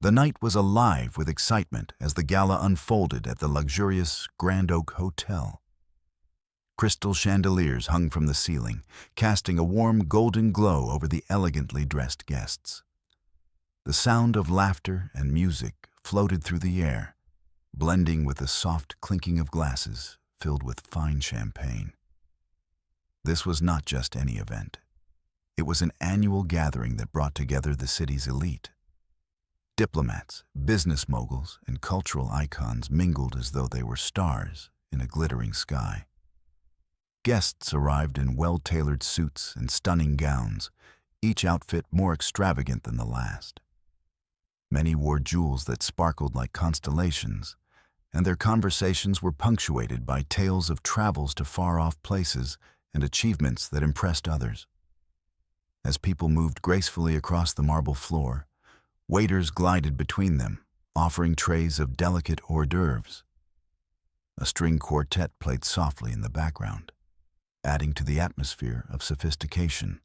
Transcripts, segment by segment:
The night was alive with excitement as the gala unfolded at the luxurious Grand Oak Hotel. Crystal chandeliers hung from the ceiling, casting a warm golden glow over the elegantly dressed guests. The sound of laughter and music floated through the air, blending with the soft clinking of glasses filled with fine champagne. This was not just any event. It was an annual gathering that brought together the city's elite. Diplomats, business moguls, and cultural icons mingled as though they were stars in a glittering sky. Guests arrived in well-tailored suits and stunning gowns, each outfit more extravagant than the last. Many wore jewels that sparkled like constellations, and their conversations were punctuated by tales of travels to far-off places and achievements that impressed others. As people moved gracefully across the marble floor, waiters glided between them, offering trays of delicate hors d'oeuvres. A string quartet played softly in the background, adding to the atmosphere of sophistication.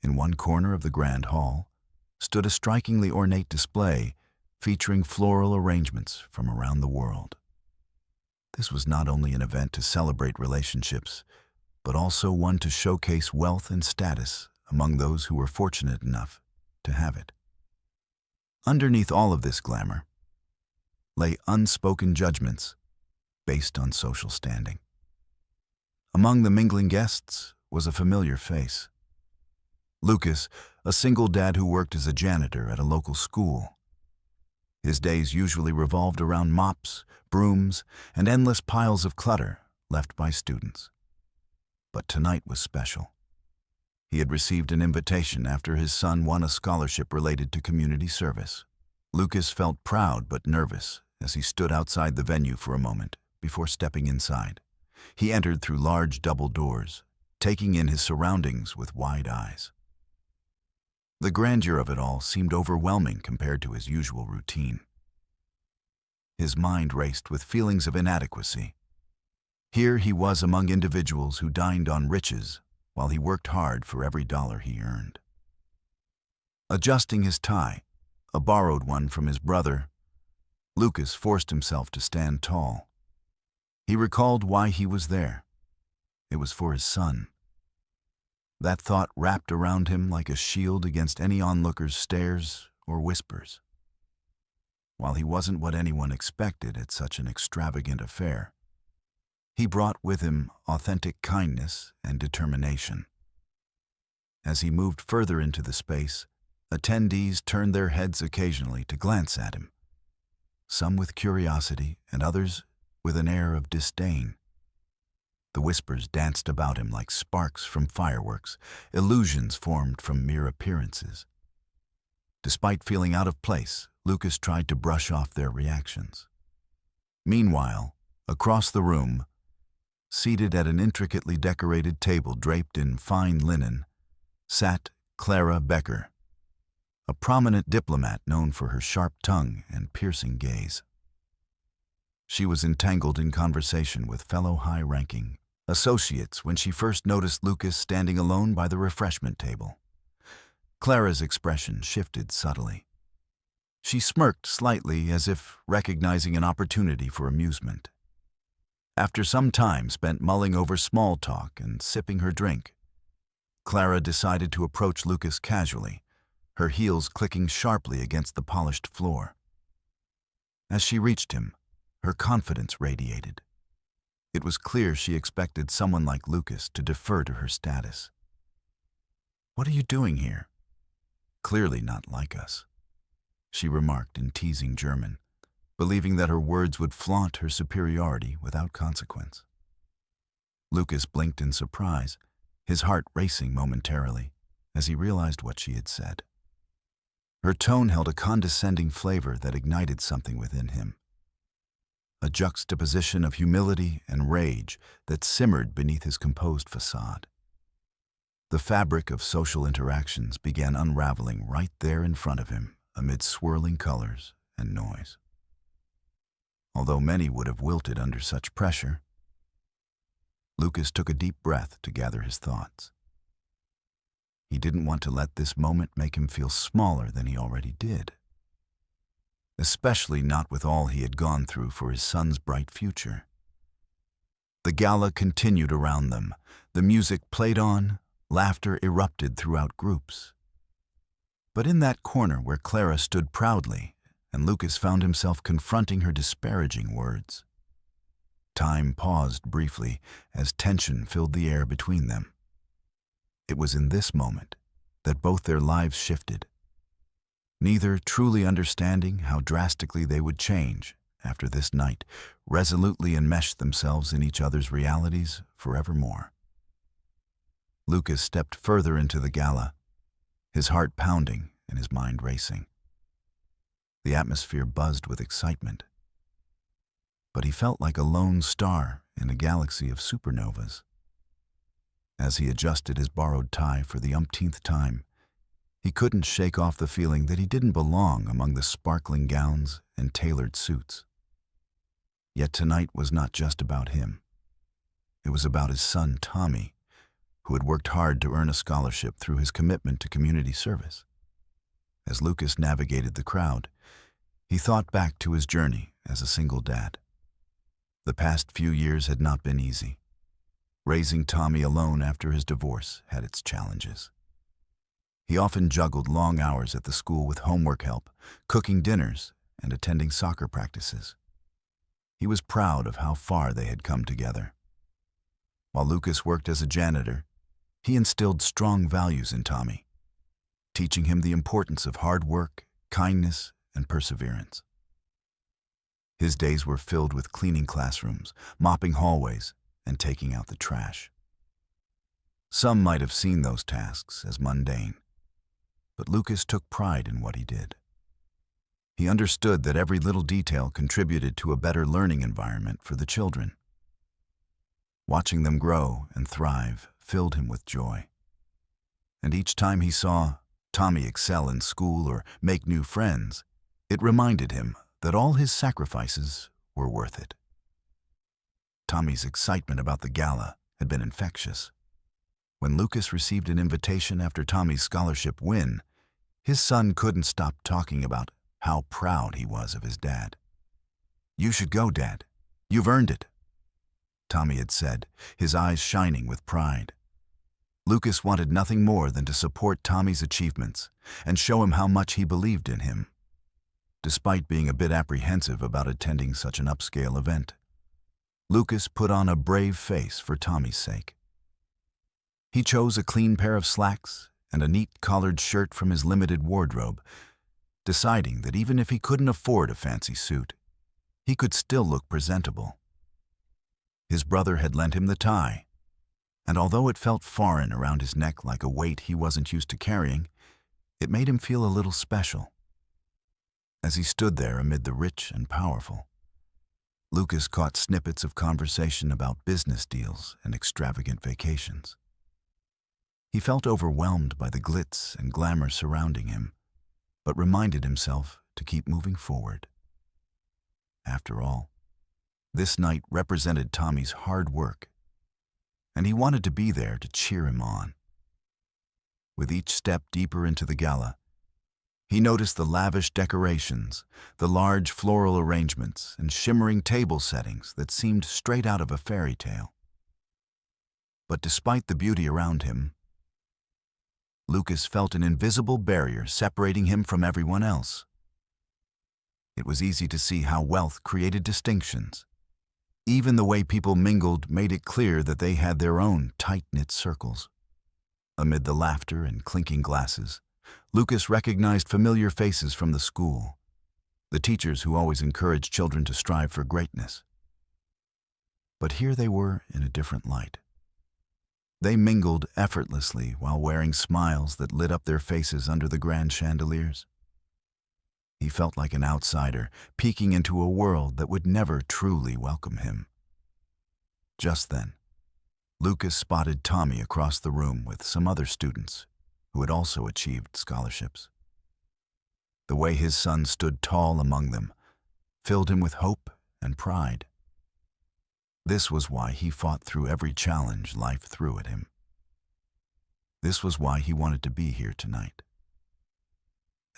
In one corner of the grand hall stood a strikingly ornate display featuring floral arrangements from around the world. This was not only an event to celebrate relationships, but also one to showcase wealth and status among those who were fortunate enough to have it. Underneath all of this glamour lay unspoken judgments based on social standing. Among the mingling guests was a familiar face. Lucas, a single dad who worked as a janitor at a local school. His days usually revolved around mops, brooms, and endless piles of clutter left by students. But tonight was special. He had received an invitation after his son won a scholarship related to community service. Lucas felt proud but nervous as he stood outside the venue for a moment before stepping inside. He entered through large double doors, taking in his surroundings with wide eyes. The grandeur of it all seemed overwhelming compared to his usual routine. His mind raced with feelings of inadequacy. Here he was among individuals who dined on riches while he worked hard for every dollar he earned. Adjusting his tie, a borrowed one from his brother, Lucas forced himself to stand tall. He recalled why he was there. It was for his son. That thought wrapped around him like a shield against any onlooker's stares or whispers. While he wasn't what anyone expected at such an extravagant affair, he brought with him authentic kindness and determination. As he moved further into the space, attendees turned their heads occasionally to glance at him, some with curiosity and others with an air of disdain. The whispers danced about him like sparks from fireworks, illusions formed from mere appearances. Despite feeling out of place, Lucas tried to brush off their reactions. Meanwhile, across the room, seated at an intricately decorated table draped in fine linen, sat Clara Becker, a prominent diplomat known for her sharp tongue and piercing gaze. She was entangled in conversation with fellow high-ranking associates when she first noticed Lucas standing alone by the refreshment table. Clara's expression shifted subtly. She smirked slightly as if recognizing an opportunity for amusement. After some time spent mulling over small talk and sipping her drink, Clara decided to approach Lucas casually, her heels clicking sharply against the polished floor. As she reached him, her confidence radiated. It was clear she expected someone like Lucas to defer to her status. "What are you doing here?" "Clearly not like us," she remarked in teasing German, believing that her words would flaunt her superiority without consequence. Lucas blinked in surprise, his heart racing momentarily as he realized what she had said. Her tone held a condescending flavor that ignited something within him, a juxtaposition of humility and rage that simmered beneath his composed facade. The fabric of social interactions began unraveling right there in front of him amid swirling colors and noise. Although many would have wilted under such pressure, Lucas took a deep breath to gather his thoughts. He didn't want to let this moment make him feel smaller than he already did. especially not with all he had gone through for his son's bright future. The gala continued around them. The music played on, laughter erupted throughout groups. But in that corner where Clara stood proudly, and Lucas found himself confronting her disparaging words. Time paused briefly as tension filled the air between them. It was in this moment that both their lives shifted, neither truly understanding how drastically they would change after this night resolutely enmeshed themselves in each other's realities forevermore. Lucas stepped further into the gala, his heart pounding and his mind racing. The atmosphere buzzed with excitement, but he felt like a lone star in a galaxy of supernovas. As he adjusted his borrowed tie for the umpteenth time, he couldn't shake off the feeling that he didn't belong among the sparkling gowns and tailored suits. Yet tonight was not just about him. It was about his son, Tommy, who had worked hard to earn a scholarship through his commitment to community service. As Lucas navigated the crowd, he thought back to his journey as a single dad. The past few years had not been easy. Raising Tommy alone after his divorce had its challenges. He often juggled long hours at the school with homework help, cooking dinners, and attending soccer practices. He was proud of how far they had come together. While Lucas worked as a janitor, he instilled strong values in Tommy, teaching him the importance of hard work, kindness, and perseverance. His days were filled with cleaning classrooms, mopping hallways, and taking out the trash. Some might have seen those tasks as mundane, but Lucas took pride in what he did. He understood that every little detail contributed to a better learning environment for the children. Watching them grow and thrive filled him with joy. And each time he saw Tommy excel in school or make new friends, it reminded him that all his sacrifices were worth it. Tommy's excitement about the gala had been infectious. When Lucas received an invitation after Tommy's scholarship win, his son couldn't stop talking about how proud he was of his dad. "You should go, Dad. You've earned it," Tommy had said, his eyes shining with pride. Lucas wanted nothing more than to support Tommy's achievements and show him how much he believed in him. Despite being a bit apprehensive about attending such an upscale event, Lucas put on a brave face for Tommy's sake. He chose a clean pair of slacks and a neat collared shirt from his limited wardrobe, deciding that even if he couldn't afford a fancy suit, he could still look presentable. His brother had lent him the tie, and although it felt foreign around his neck like a weight he wasn't used to carrying, it made him feel a little special. As he stood there amid the rich and powerful, Lucas caught snippets of conversation about business deals and extravagant vacations. He felt overwhelmed by the glitz and glamour surrounding him, but reminded himself to keep moving forward. After all, this night represented Tommy's hard work, and he wanted to be there to cheer him on. With each step deeper into the gala, he noticed the lavish decorations, the large floral arrangements, and shimmering table settings that seemed straight out of a fairy tale. But despite the beauty around him, Lucas felt an invisible barrier separating him from everyone else. It was easy to see how wealth created distinctions. Even the way people mingled made it clear that they had their own tight-knit circles. Amid the laughter and clinking glasses, Lucas recognized familiar faces from the school, the teachers who always encouraged children to strive for greatness. But here they were in a different light. They mingled effortlessly while wearing smiles that lit up their faces under the grand chandeliers. He felt like an outsider peeking into a world that would never truly welcome him. Just then, Lucas spotted Tommy across the room with some other students who had also achieved scholarships. The way his son stood tall among them filled him with hope and pride. This was why he fought through every challenge life threw at him. This was why he wanted to be here tonight.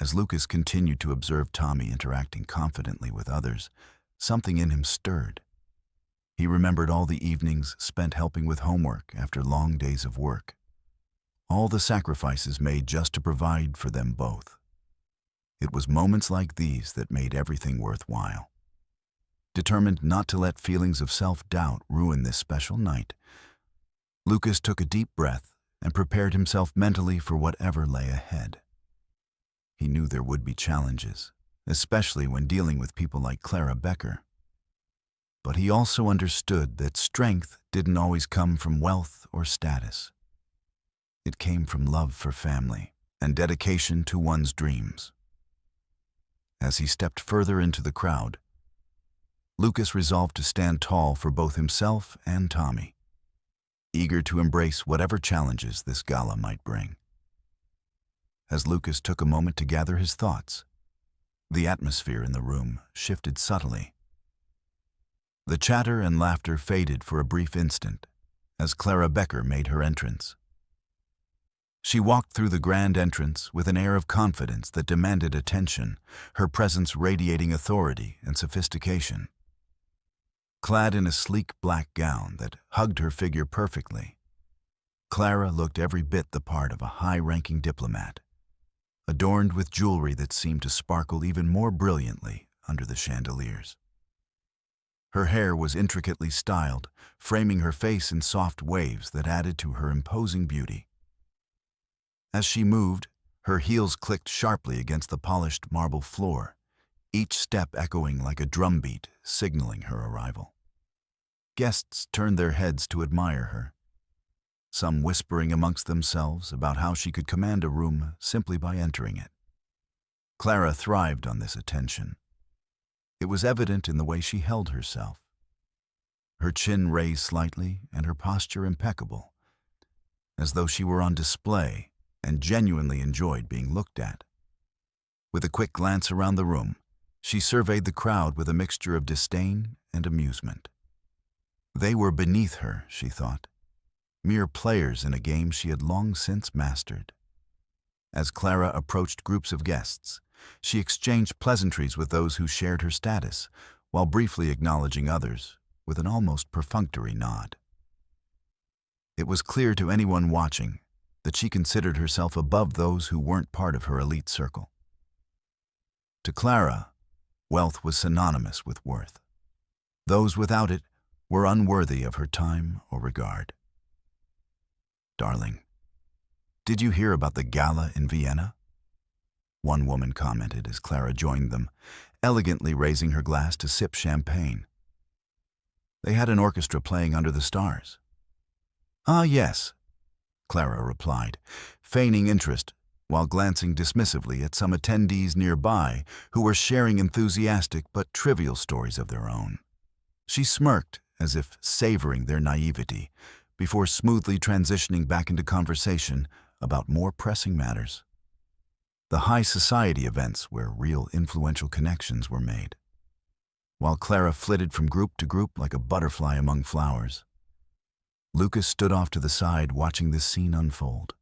As Lucas continued to observe Tommy interacting confidently with others, something in him stirred. He remembered all the evenings spent helping with homework after long days of work. All the sacrifices made just to provide for them both. It was moments like these that made everything worthwhile. Determined not to let feelings of self-doubt ruin this special night, Lucas took a deep breath and prepared himself mentally for whatever lay ahead. He knew there would be challenges, especially when dealing with people like Clara Becker. But he also understood that strength didn't always come from wealth or status. It came from love for family and dedication to one's dreams. As he stepped further into the crowd, Lucas resolved to stand tall for both himself and Tommy, eager to embrace whatever challenges this gala might bring. As Lucas took a moment to gather his thoughts, the atmosphere in the room shifted subtly. The chatter and laughter faded for a brief instant as Clara Becker made her entrance. She walked through the grand entrance with an air of confidence that demanded attention, her presence radiating authority and sophistication. Clad in a sleek black gown that hugged her figure perfectly, Clara looked every bit the part of a high-ranking diplomat, adorned with jewelry that seemed to sparkle even more brilliantly under the chandeliers. Her hair was intricately styled, framing her face in soft waves that added to her imposing beauty. As she moved, her heels clicked sharply against the polished marble floor, each step echoing like a drumbeat, signaling her arrival. Guests turned their heads to admire her, some whispering amongst themselves about how she could command a room simply by entering it. Clara thrived on this attention. It was evident in the way she held herself. Her chin raised slightly and her posture impeccable, as though she were on display and genuinely enjoyed being looked at. With a quick glance around the room, she surveyed the crowd with a mixture of disdain and amusement. They were beneath her, she thought, mere players in a game she had long since mastered. As Clara approached groups of guests, she exchanged pleasantries with those who shared her status, while briefly acknowledging others with an almost perfunctory nod. It was clear to anyone watching that she considered herself above those who weren't part of her elite circle. To Clara, wealth was synonymous with worth. Those without it were unworthy of her time or regard. "Darling, did you hear about the gala in Vienna?" one woman commented as Clara joined them, elegantly raising her glass to sip champagne. They had an orchestra playing under the stars. "Ah, yes," Clara replied, feigning interest while glancing dismissively at some attendees nearby who were sharing enthusiastic but trivial stories of their own. She smirked as if savoring their naivety before smoothly transitioning back into conversation about more pressing matters. The high society events where real influential connections were made. While Clara flitted from group to group like a butterfly among flowers, Lucas stood off to the side watching this scene unfold.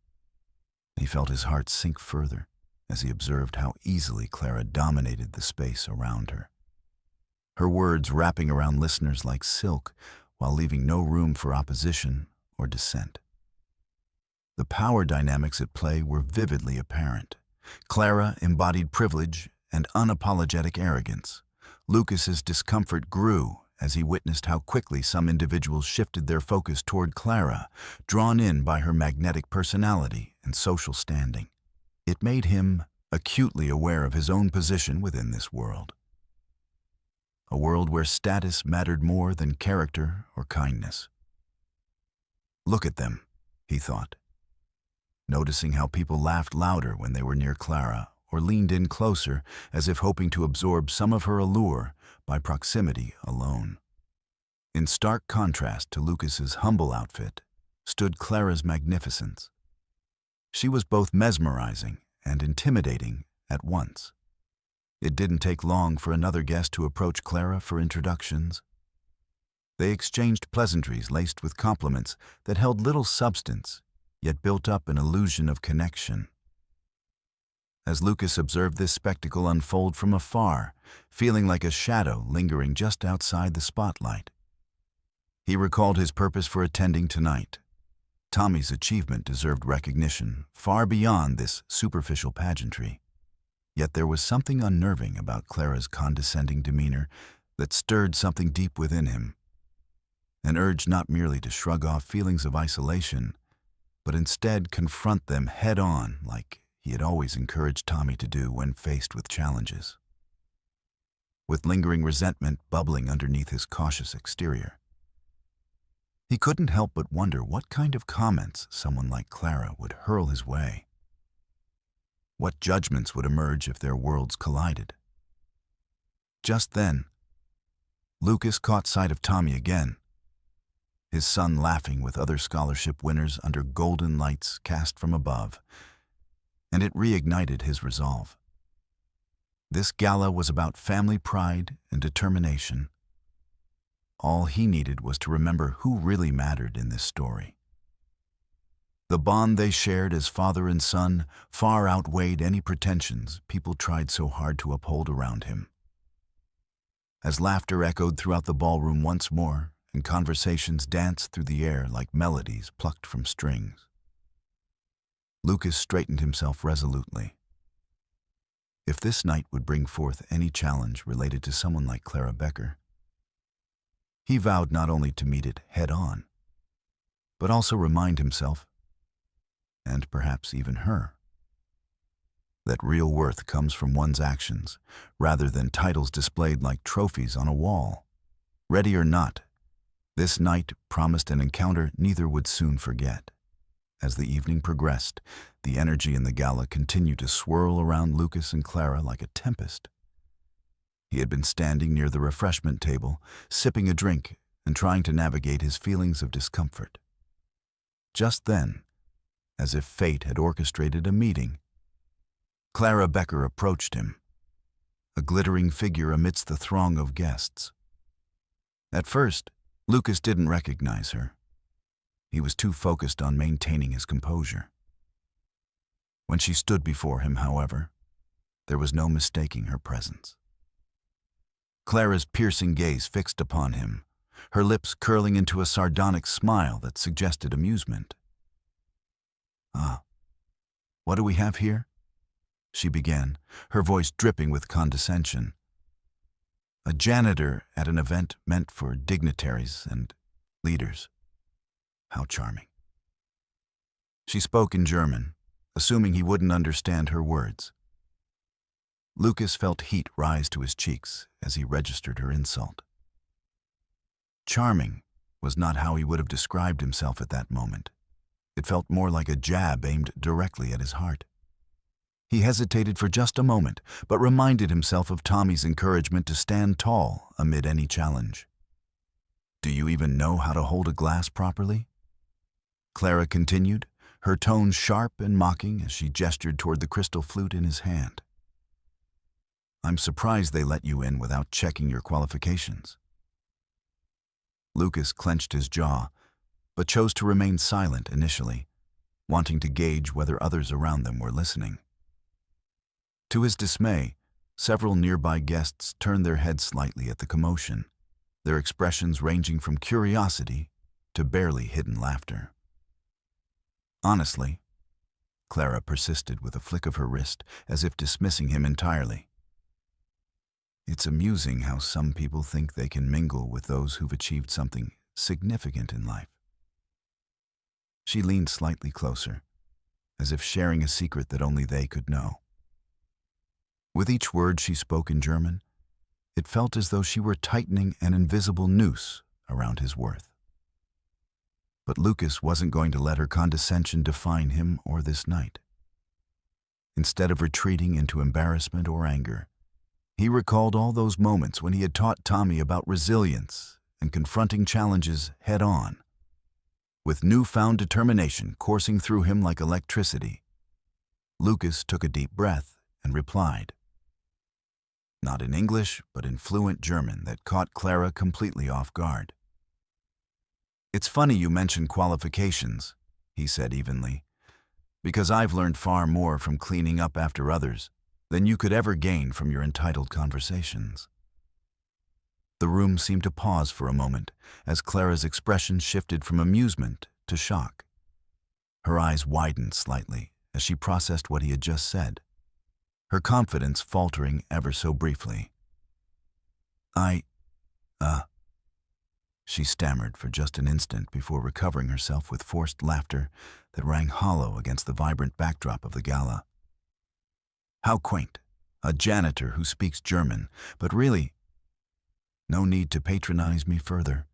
He felt his heart sink further as he observed how easily Clara dominated the space around her. Her words wrapping around listeners like silk while leaving no room for opposition or dissent. The power dynamics at play were vividly apparent. Clara embodied privilege and unapologetic arrogance. Lucas's discomfort grew as he witnessed how quickly some individuals shifted their focus toward Clara, drawn in by her magnetic personality and social standing. It made him acutely aware of his own position within this world. A world where status mattered more than character or kindness. "Look at them," he thought, noticing how people laughed louder when they were near Clara or leaned in closer as if hoping to absorb some of her allure by proximity alone. In stark contrast to Lucas's humble outfit stood Clara's magnificence. She was both mesmerizing and intimidating at once. It didn't take long for another guest to approach Clara for introductions. They exchanged pleasantries laced with compliments that held little substance, yet built up an illusion of connection. as Lucas observed this spectacle unfold from afar, feeling like a shadow lingering just outside the spotlight. He recalled his purpose for attending tonight. Tommy's achievement deserved recognition far beyond this superficial pageantry. Yet there was something unnerving about Clara's condescending demeanor that stirred something deep within him. An urge not merely to shrug off feelings of isolation, but instead confront them head-on like he had always encouraged Tommy to do when faced with challenges. With lingering resentment bubbling underneath his cautious exterior, he couldn't help but wonder what kind of comments someone like Clara would hurl his way. What judgments would emerge if their worlds collided? Just then, Lucas caught sight of Tommy again, his son laughing with other scholarship winners under golden lights cast from above, and it reignited his resolve. This gala was about family pride and determination. All he needed was to remember who really mattered in this story. The bond they shared as father and son far outweighed any pretensions people tried so hard to uphold around him. As laughter echoed throughout the ballroom once more, and conversations danced through the air like melodies plucked from strings, Lucas straightened himself resolutely. If this night would bring forth any challenge related to someone like Clara Becker, he vowed not only to meet it head-on, but also remind himself, and perhaps even her, that real worth comes from one's actions, rather than titles displayed like trophies on a wall. Ready or not, this night promised an encounter neither would soon forget. As the evening progressed, the energy in the gala continued to swirl around Lucas and Clara like a tempest. He had been standing near the refreshment table, sipping a drink and trying to navigate his feelings of discomfort. Just then, as if fate had orchestrated a meeting, Clara Becker approached him, a glittering figure amidst the throng of guests. At first, Lucas didn't recognize her. He was too focused on maintaining his composure. When she stood before him, however, there was no mistaking her presence. Clara's piercing gaze fixed upon him, her lips curling into a sardonic smile that suggested amusement. "Ah, what do we have here?" she began, her voice dripping with condescension. "A janitor at an event meant for dignitaries and leaders. How charming." She spoke in German, assuming he wouldn't understand her words. Lucas felt heat rise to his cheeks as he registered her insult. Charming was not how he would have described himself at that moment. It felt more like a jab aimed directly at his heart. He hesitated for just a moment, but reminded himself of Tommy's encouragement to stand tall amid any challenge. "Do you even know how to hold a glass properly?" Clara continued, her tone sharp and mocking as she gestured toward the crystal flute in his hand. "I'm surprised they let you in without checking your qualifications." Lucas clenched his jaw, but chose to remain silent initially, wanting to gauge whether others around them were listening. To his dismay, several nearby guests turned their heads slightly at the commotion, their expressions ranging from curiosity to barely hidden laughter. "Honestly," Clara persisted with a flick of her wrist, as if dismissing him entirely, "it's amusing how some people think they can mingle with those who've achieved something significant in life." She leaned slightly closer, as if sharing a secret that only they could know. With each word she spoke in German, it felt as though she were tightening an invisible noose around his worth. But Lucas wasn't going to let her condescension define him or this night. Instead of retreating into embarrassment or anger, he recalled all those moments when he had taught Tommy about resilience and confronting challenges head-on. With newfound determination coursing through him like electricity, Lucas took a deep breath and replied, not in English, but in fluent German that caught Clara completely off guard. "It's funny you mention qualifications," he said evenly, because I've learned far more from cleaning up after others than you could ever gain from your entitled conversations." The room seemed to pause for a moment as Clara's expression shifted from amusement to shock. Her eyes widened slightly as she processed what he had just said, her confidence faltering ever so briefly. I, she stammered for just an instant before recovering herself with forced laughter that rang hollow against the vibrant backdrop of the gala. "How quaint. A janitor who speaks German, but really—" "No need to patronize me further,"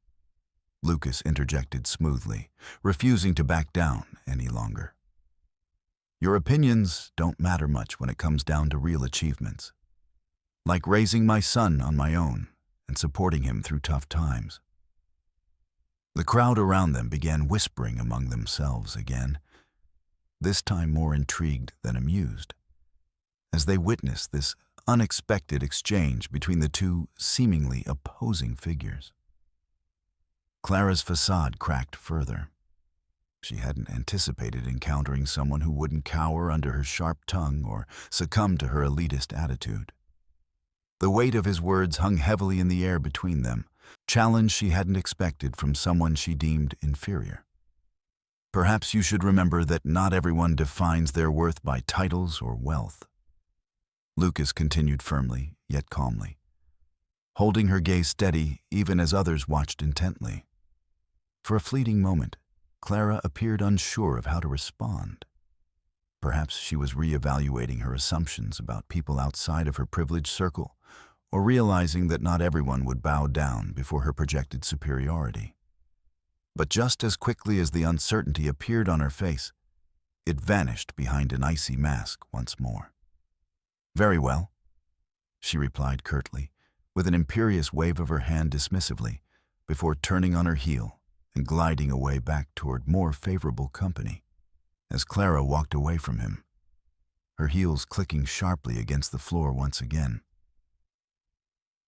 Lucas interjected smoothly, refusing to back down any longer. "Your opinions don't matter much when it comes down to real achievements, like raising my son on my own and supporting him through tough times." The crowd around them began whispering among themselves again, this time more intrigued than amused, as they witnessed this unexpected exchange between the two seemingly opposing figures. Clara's facade cracked further. She hadn't anticipated encountering someone who wouldn't cower under her sharp tongue or succumb to her elitist attitude. The weight of his words hung heavily in the air between them, challenge she hadn't expected from someone she deemed inferior. "Perhaps you should remember that not everyone defines their worth by titles or wealth," Lucas continued firmly, yet calmly, holding her gaze steady even as others watched intently. For a fleeting moment, Clara appeared unsure of how to respond. Perhaps she was reevaluating her assumptions about people outside of her privileged circle, or realizing that not everyone would bow down before her projected superiority. But just as quickly as the uncertainty appeared on her face, it vanished behind an icy mask once more. "Very well," she replied curtly, with an imperious wave of her hand dismissively, before turning on her heel and gliding away back toward more favorable company. As Clara walked away from him, her heels clicking sharply against the floor once again,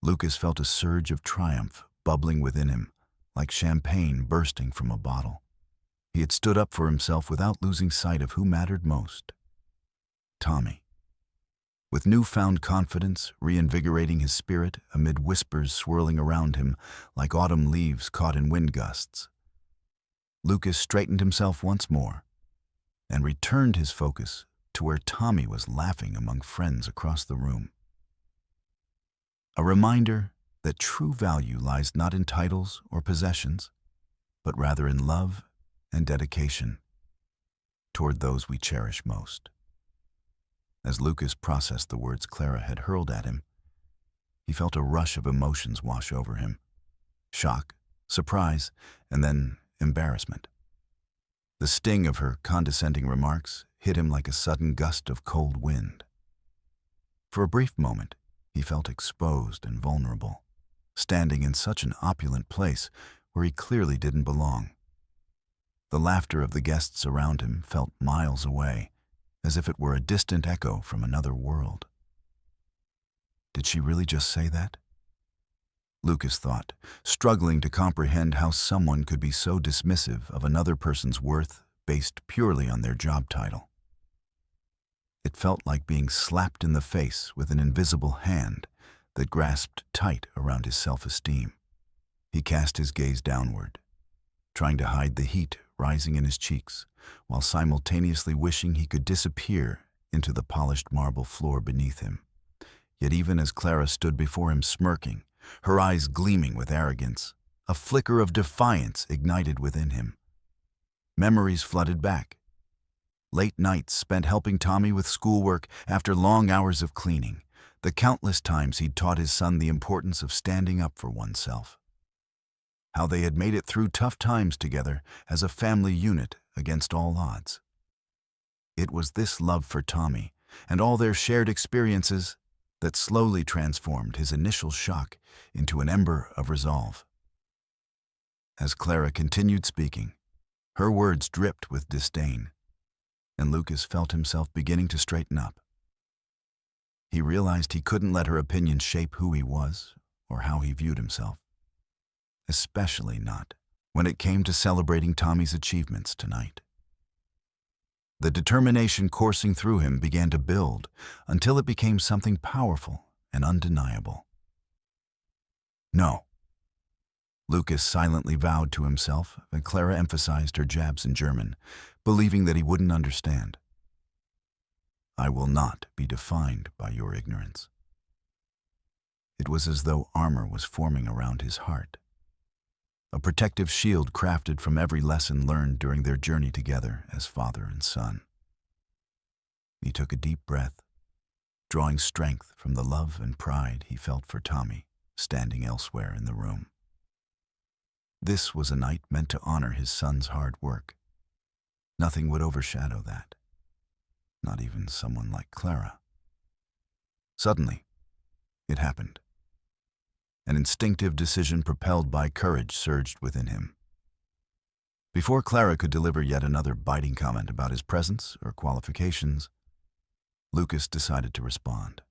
Lucas felt a surge of triumph bubbling within him, like champagne bursting from a bottle. He had stood up for himself without losing sight of who mattered most: Tommy. With newfound confidence reinvigorating his spirit amid whispers swirling around him like autumn leaves caught in wind gusts, Lucas straightened himself once more and returned his focus to where Tommy was laughing among friends across the room. A reminder that true value lies not in titles or possessions, but rather in love and dedication toward those we cherish most. As Lucas processed the words Clara had hurled at him, he felt a rush of emotions wash over him: shock, surprise, and then embarrassment. The sting of her condescending remarks hit him like a sudden gust of cold wind. For a brief moment, he felt exposed and vulnerable, standing in such an opulent place where he clearly didn't belong. The laughter of the guests around him felt miles away, as if it were a distant echo from another world. Did she really just say that? Lucas thought, struggling to comprehend how someone could be so dismissive of another person's worth based purely on their job title. It felt like being slapped in the face with an invisible hand that grasped tight around his self-esteem. He cast his gaze downward, trying to hide the heat rising in his cheeks, while simultaneously wishing he could disappear into the polished marble floor beneath him. Yet even as Clara stood before him smirking, her eyes gleaming with arrogance, a flicker of defiance ignited within him. Memories flooded back. Late nights spent helping Tommy with schoolwork after long hours of cleaning, the countless times he'd taught his son the importance of standing up for oneself. How they had made it through tough times together as a family unit against all odds. It was this love for Tommy and all their shared experiences that slowly transformed his initial shock into an ember of resolve. As Clara continued speaking, her words dripped with disdain, and Lucas felt himself beginning to straighten up. He realized he couldn't let her opinion shape who he was or how he viewed himself, especially not when it came to celebrating Tommy's achievements tonight. The determination coursing through him began to build until it became something powerful and undeniable. No. Lucas silently vowed to himself, and Clara emphasized her jabs in German, believing that he wouldn't understand. I will not be defined by your ignorance. It was as though armor was forming around his heart, a protective shield crafted from every lesson learned during their journey together as father and son. He took a deep breath, drawing strength from the love and pride he felt for Tommy, standing elsewhere in the room. This was a night meant to honor his son's hard work. Nothing would overshadow that, not even someone like Clara. Suddenly, it happened. An instinctive decision propelled by courage surged within him. Before Clara could deliver yet another biting comment about his presence or qualifications, Lucas decided to respond.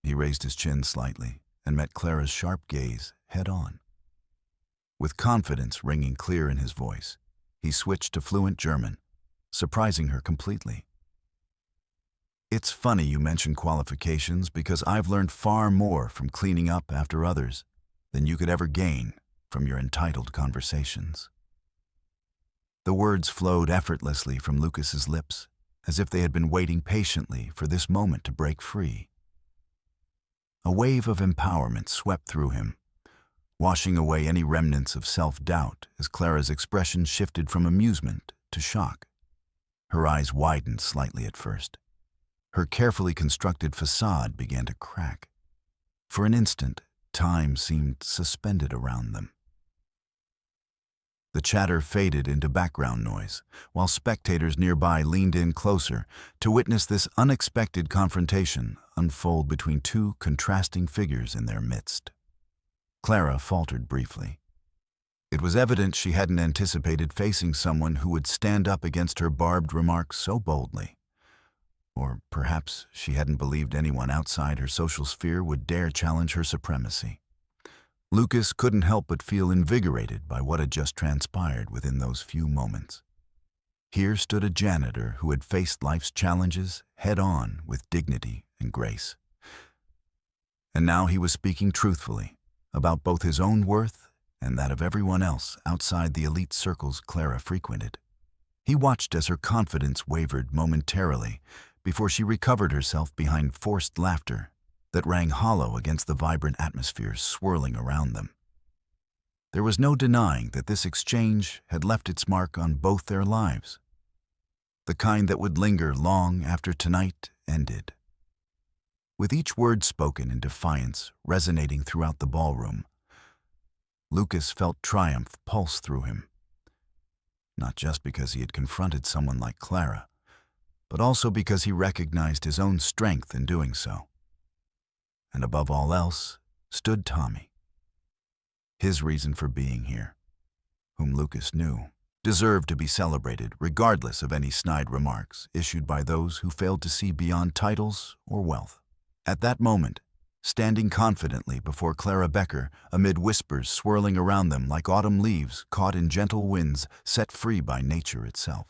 He raised his chin slightly and met Clara's sharp gaze head-on. With confidence ringing clear in his voice, he switched to fluent German, surprising her completely. It's funny you mention qualifications because I've learned far more from cleaning up after others than you could ever gain from your entitled conversations. The words flowed effortlessly from Lucas's lips, as if they had been waiting patiently for this moment to break free. A wave of empowerment swept through him, washing away any remnants of self-doubt as Clara's expression shifted from amusement to shock. Her eyes widened slightly at first. Her carefully constructed facade began to crack. For an instant, time seemed suspended around them. The chatter faded into background noise, while spectators nearby leaned in closer to witness this unexpected confrontation unfold between two contrasting figures in their midst. Clara faltered briefly. It was evident she hadn't anticipated facing someone who would stand up against her barbed remarks so boldly. Or perhaps she hadn't believed anyone outside her social sphere would dare challenge her supremacy. Lucas couldn't help but feel invigorated by what had just transpired within those few moments. Here stood a janitor who had faced life's challenges head-on with dignity and grace. And now he was speaking truthfully about both his own worth and that of everyone else outside the elite circles Clara frequented. He watched as her confidence wavered momentarily before she recovered herself behind forced laughter that rang hollow against the vibrant atmosphere swirling around them. There was no denying that this exchange had left its mark on both their lives, the kind that would linger long after tonight ended. With each word spoken in defiance resonating throughout the ballroom, Lucas felt triumph pulse through him, not just because he had confronted someone like Clara, but also because he recognized his own strength in doing so. And above all else stood Tommy. His reason for being here, whom Lucas knew, deserved to be celebrated regardless of any snide remarks issued by those who failed to see beyond titles or wealth. At that moment, standing confidently before Clara Becker amid whispers swirling around them like autumn leaves caught in gentle winds set free by nature itself.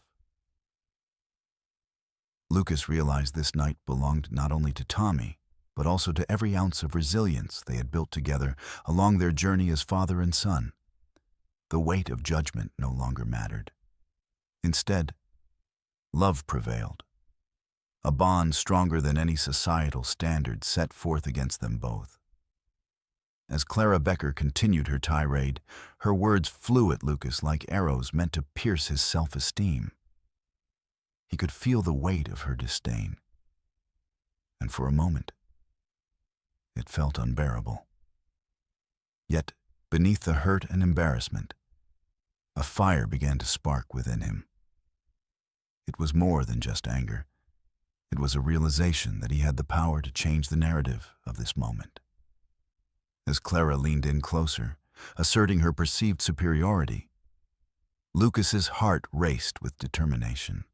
Lucas realized this night belonged not only to Tommy, but also to every ounce of resilience they had built together along their journey as father and son. The weight of judgment no longer mattered. Instead, love prevailed, a bond stronger than any societal standard set forth against them both. As Clara Becker continued her tirade, her words flew at Lucas like arrows meant to pierce his self-esteem. He could feel the weight of her disdain, and for a moment, it felt unbearable. Yet, beneath the hurt and embarrassment, a fire began to spark within him. It was more than just anger. It was a realization that he had the power to change the narrative of this moment. As Clara leaned in closer, asserting her perceived superiority, Lucas's heart raced with determination.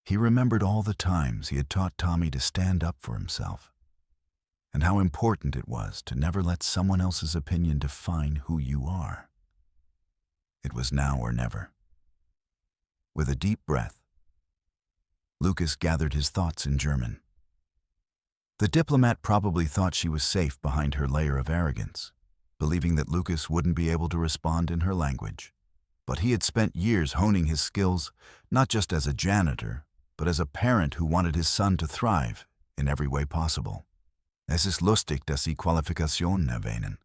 He remembered all the times he had taught Tommy to stand up for himself, and how important it was to never let someone else's opinion define who you are. It was now or never. With a deep breath, Lucas gathered his thoughts in German. The diplomat probably thought she was safe behind her layer of arrogance, believing that Lucas wouldn't be able to respond in her language. But he had spent years honing his skills, not just as a janitor, but as a parent who wanted his son to thrive in every way possible. Es ist lustig, dass Sie Qualifikationen erwähnen,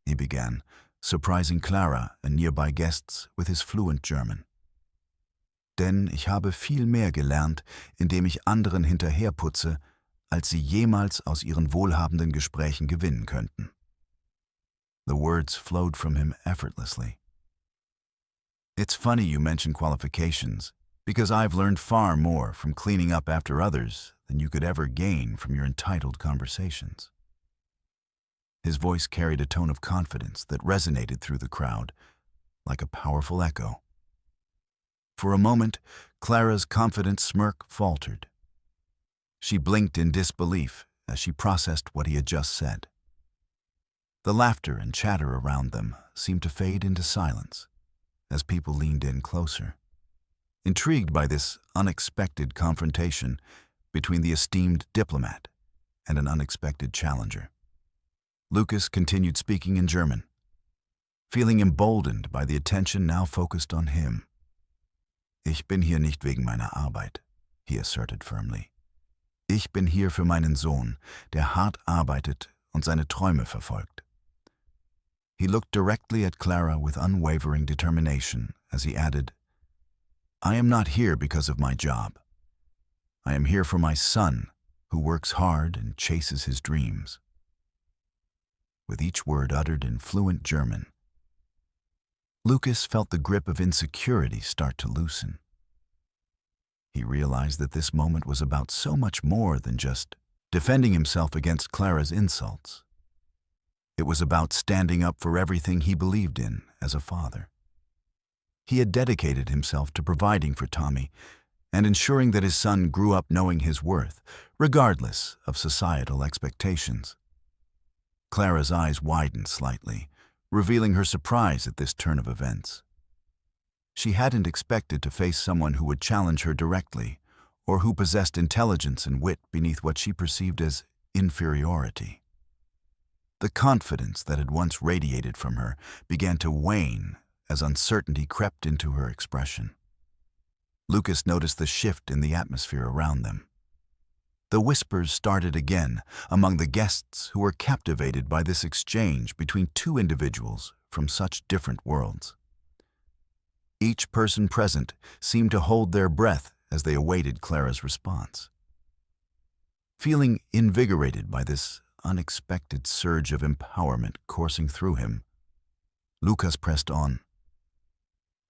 he began, surprising Clara and nearby guests with his fluent German. Denn ich habe viel mehr gelernt, indem ich anderen hinterherputze, als sie jemals aus ihren wohlhabenden Gesprächen gewinnen könnten. The words flowed from him effortlessly. It's funny you mention qualifications, because I've learned far more from cleaning up after others than you could ever gain from your entitled conversations. His voice carried a tone of confidence that resonated through the crowd, like a powerful echo. For a moment, Clara's confident smirk faltered. She blinked in disbelief as she processed what he had just said. The laughter and chatter around them seemed to fade into silence as people leaned in closer, intrigued by this unexpected confrontation between the esteemed diplomat and an unexpected challenger. Lucas continued speaking in German, feeling emboldened by the attention now focused on him. Ich bin hier nicht wegen meiner Arbeit, he asserted firmly. Ich bin hier für meinen Sohn, der hart arbeitet und seine Träume verfolgt. He looked directly at Clara with unwavering determination as he added, I am not here because of my job. I am here for my son, who works hard and chases his dreams. With each word uttered in fluent German, Lucas felt the grip of insecurity start to loosen. He realized that this moment was about so much more than just defending himself against Clara's insults. It was about standing up for everything he believed in as a father. He had dedicated himself to providing for Tommy and ensuring that his son grew up knowing his worth, regardless of societal expectations. Clara's eyes widened slightly, revealing her surprise at this turn of events. She hadn't expected to face someone who would challenge her directly, or who possessed intelligence and wit beneath what she perceived as inferiority. The confidence that had once radiated from her began to wane as uncertainty crept into her expression. Lucas noticed the shift in the atmosphere around them. The whispers started again among the guests who were captivated by this exchange between two individuals from such different worlds. Each person present seemed to hold their breath as they awaited Clara's response. Feeling invigorated by this unexpected surge of empowerment coursing through him, Lucas pressed on.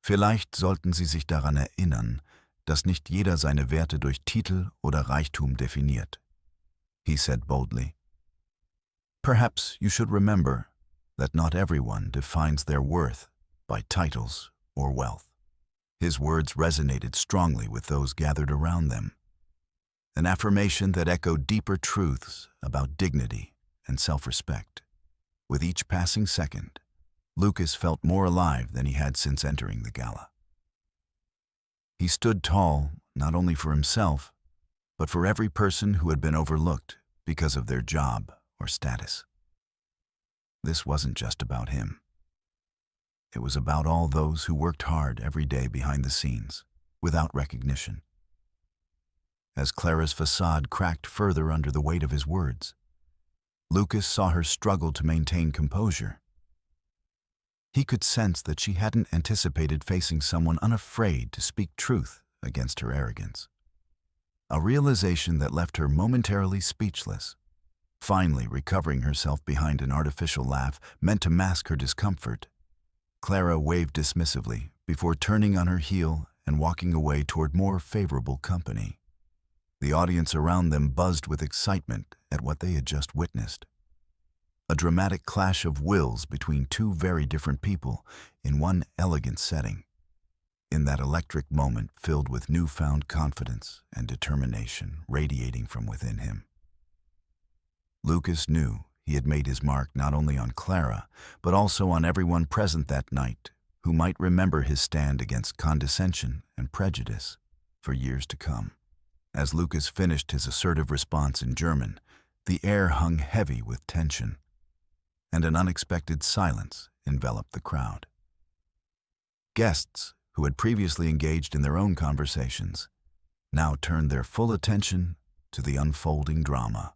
Vielleicht sollten Sie sich daran erinnern, dass nicht jeder seine Werte durch Titel oder Reichtum definiert, he said boldly. Perhaps you should remember that not everyone defines their worth by titles or wealth. His words resonated strongly with those gathered around them, an affirmation that echoed deeper truths about dignity and self-respect. With each passing second, Lucas felt more alive than he had since entering the gala. He stood tall, not only for himself, but for every person who had been overlooked because of their job or status. This wasn't just about him. It was about all those who worked hard every day behind the scenes, without recognition. As Clara's facade cracked further under the weight of his words, Lucas saw her struggle to maintain composure. He could sense that she hadn't anticipated facing someone unafraid to speak truth against her arrogance. A realization that left her momentarily speechless. Finally recovering herself behind an artificial laugh meant to mask her discomfort, Clara waved dismissively before turning on her heel and walking away toward more favorable company. The audience around them buzzed with excitement at what they had just witnessed. A dramatic clash of wills between two very different people in one elegant setting. In that electric moment filled with newfound confidence and determination radiating from within him. Lucas knew he had made his mark not only on Clara, but also on everyone present that night who might remember his stand against condescension and prejudice for years to come. As Lucas finished his assertive response in German, the air hung heavy with tension, and an unexpected silence enveloped the crowd. Guests, who had previously engaged in their own conversations, now turned their full attention to the unfolding drama.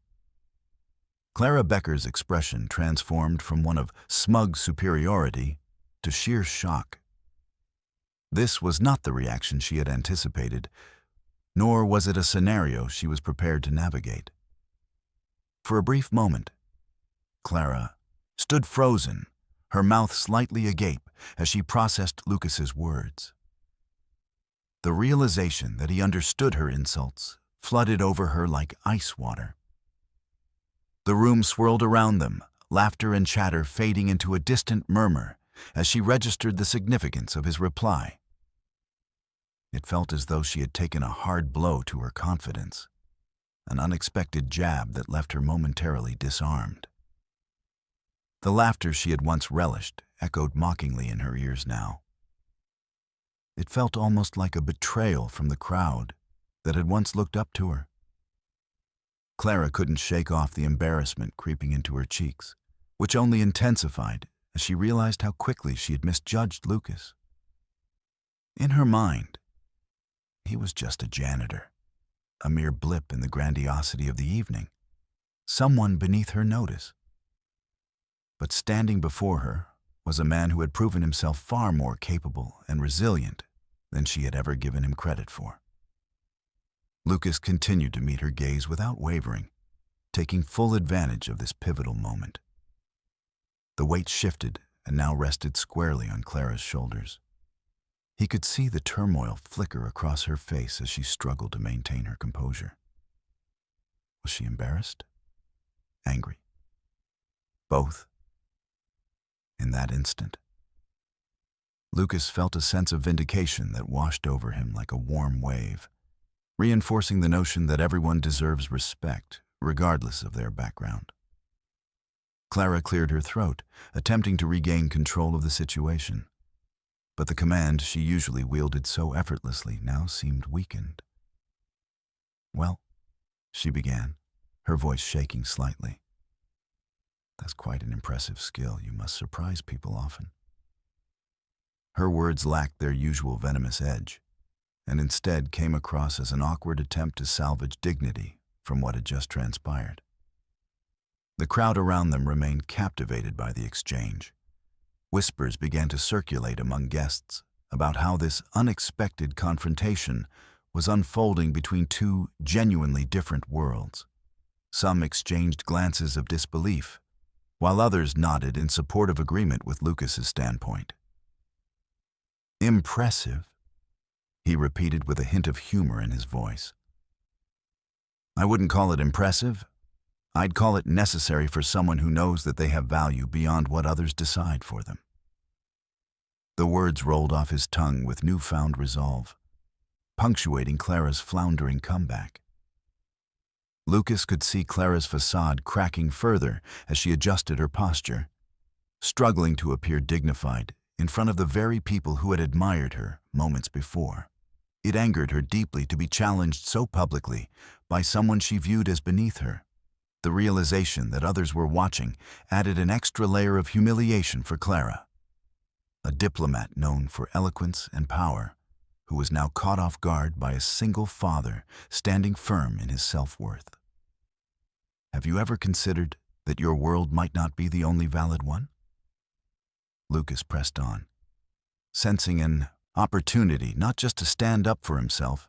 Clara Becker's expression transformed from one of smug superiority to sheer shock. This was not the reaction she had anticipated, nor was it a scenario she was prepared to navigate. For a brief moment, Clara stood frozen, her mouth slightly agape as she processed Lucas's words. The realization that he understood her insults flooded over her like ice water. The room swirled around them, laughter and chatter fading into a distant murmur as she registered the significance of his reply. It felt as though she had taken a hard blow to her confidence, an unexpected jab that left her momentarily disarmed. The laughter she had once relished echoed mockingly in her ears now. It felt almost like a betrayal from the crowd that had once looked up to her. Clara couldn't shake off the embarrassment creeping into her cheeks, which only intensified as she realized how quickly she had misjudged Lucas. In her mind, he was just a janitor, a mere blip in the grandiosity of the evening, someone beneath her notice. But standing before her was a man who had proven himself far more capable and resilient than she had ever given him credit for. Lucas continued to meet her gaze without wavering, taking full advantage of this pivotal moment. The weight shifted and now rested squarely on Clara's shoulders. He could see the turmoil flicker across her face as she struggled to maintain her composure. Was she embarrassed? Angry? Both? In that instant, Lucas felt a sense of vindication that washed over him like a warm wave, reinforcing the notion that everyone deserves respect, regardless of their background. Clara cleared her throat, attempting to regain control of the situation, but the command she usually wielded so effortlessly now seemed weakened. "Well," she began, her voice shaking slightly. "That's quite an impressive skill. You must surprise people often." Her words lacked their usual venomous edge, and instead came across as an awkward attempt to salvage dignity from what had just transpired. The crowd around them remained captivated by the exchange. Whispers began to circulate among guests about how this unexpected confrontation was unfolding between two genuinely different worlds. Some exchanged glances of disbelief, while others nodded in supportive agreement with Lucas's standpoint. "Impressive," he repeated with a hint of humor in his voice. "I wouldn't call it impressive. I'd call it necessary for someone who knows that they have value beyond what others decide for them." The words rolled off his tongue with newfound resolve, punctuating Clara's floundering comeback. Lucas could see Clara's facade cracking further as she adjusted her posture, struggling to appear dignified in front of the very people who had admired her moments before. It angered her deeply to be challenged so publicly by someone she viewed as beneath her. The realization that others were watching added an extra layer of humiliation for Clara, a diplomat known for eloquence and power, who was now caught off guard by a single father standing firm in his self-worth. "Have you ever considered that your world might not be the only valid one?" Lucas pressed on, sensing an opportunity not just to stand up for himself,